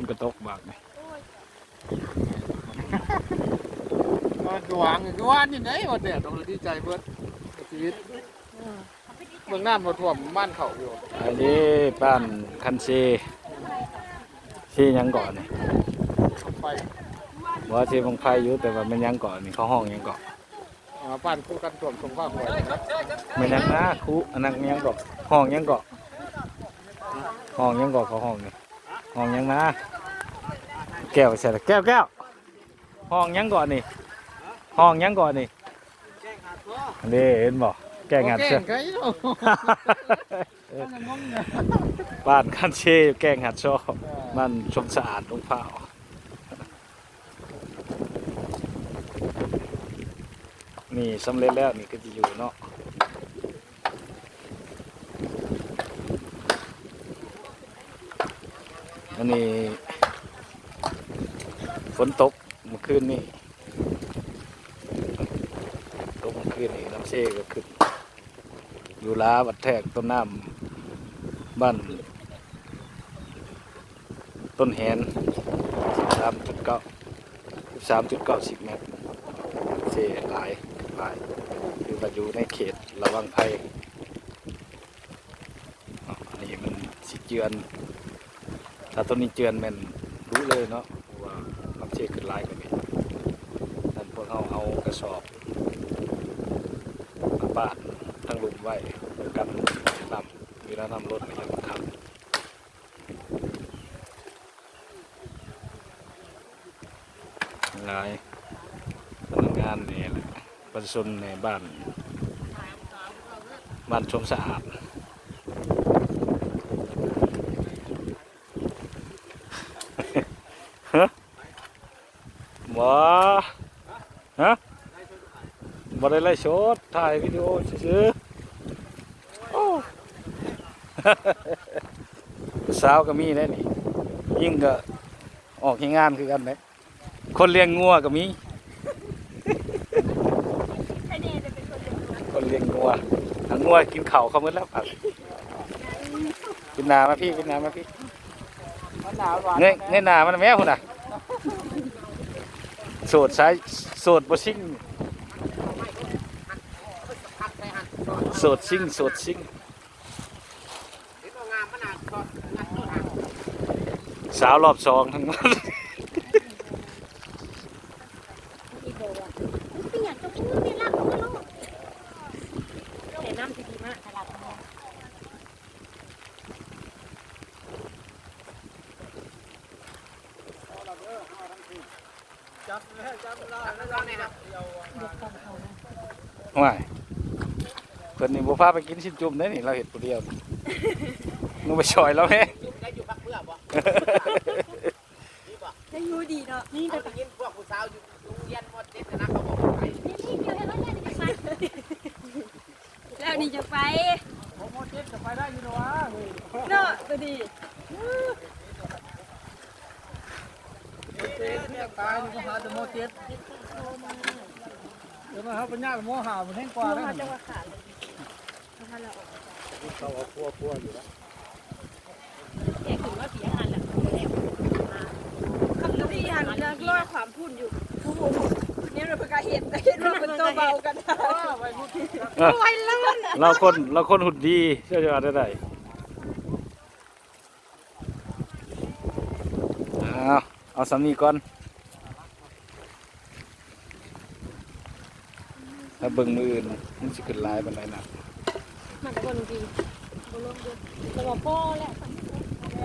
กระตกบากนี่ดวงคือว่านี่ไหนวันเนี่ยต้องดีใจเบิดชีวิตเมืองน้ำบ่ท่วมบ้านเขาอยู่อันนี้บ้านคันซีที่ยังก่อนนี่ไปว่าที่บางไฟอยู่แต่ว่ามันยังก่อนนี่เขาห้องยังก่อนบ้านคู่กันท่วมสงครามหัวมันยังนะคุอันนั้นยังก่อนห้องยังก่อนห้องยังก่อนเขาห้องนี่ห้องยังนะแก้วใส่ละแก้วห้องยังก่อนนี่ห้องยังก่อนนี่นี่เห็นบ่แกงหัดเชื่อบ้านคันเชยแกงหัดชอบบ้านชมสะอาดลงเผานี่สำเร็จแล้วนี่ก็จะอยู่เนาะอันนี้ฝนตกเมื่อคืนนี่ตกเมื่อคืนนี่น้ำเชก็ขึ้นอยู่ลาบัดแทกต้นน้ำบ้านต้นแหน13.90 เมตรเชหลายคือว่าอยู่ในเขตระวังภัยอันนี้มันสิเจือนถ้าต้นนี้เจือนมันรู้เลยเนาะว่าน้ำเชขึ้นหลายกว่านี้ท่านพวกเขาเอากระสอบมาปาดทั้งหลุมไว้กันนำเวลานำรถในยังขับหลายพนักงานนี่แหละประชาชนในบ้านชมสะอาดฮะว้าฮะบ่ได้ไล่สดถ่ายวิดีโอซื้อโอ้สาวก็มีได้นี่ยิ่งก็ออกให้งานคือกันไหมคนเลี้ยงงัวก็มีคนเลี้ยงงัวทั้งงัวกินเข่าเขาหมดแล้วกินนามาพี่เงยหนามันแม่คุณน่ะโสดใช้โสดบ่ซิ่งโสดซิ่งสาวรอบสองทั้งนั้นว่าเพิ่นนี่บ่พาไปกินชิ้นจุ่มได้นี่เราเห็นผู้เดียวมึงไปช่อยแล้วแม่ได้อยู่พักเพื่อบ่ได้อยู่ดีเนาะนี่ก็ยินพวกผู้สาวอยู่โรงเรียนมอเจ็ดนะเขาบอกไปนี่เดียวให้เราแล้วนี่จะไปมอเจ็ดจะไปได้อยู่นะวะเนาะตัวดีเนี่ยตายนี่ก็หาแต่มอเจ็ดเดี๋ยวมาครับปัญญาโมหามันแห้งกว่าเลยจังหวะขาดเลยเขาเอาพัวอยู่แล้วแกถึงว่าปีอาหารแหละคำนี้หันแล้วก็ความพูดอยู่เนี่ยเราประกาศเห็นว่าเป็นตัวเบากันไว้แล้วเราคนหุ่นดีเชื่อจะได้เอาสามีก่อนถ้าเบิ่งมืออื่นมันสิขึ้นลายปานใดนะมันก็บ่ดีบ่ลงเด้อแต่ว่าพ่อแหละ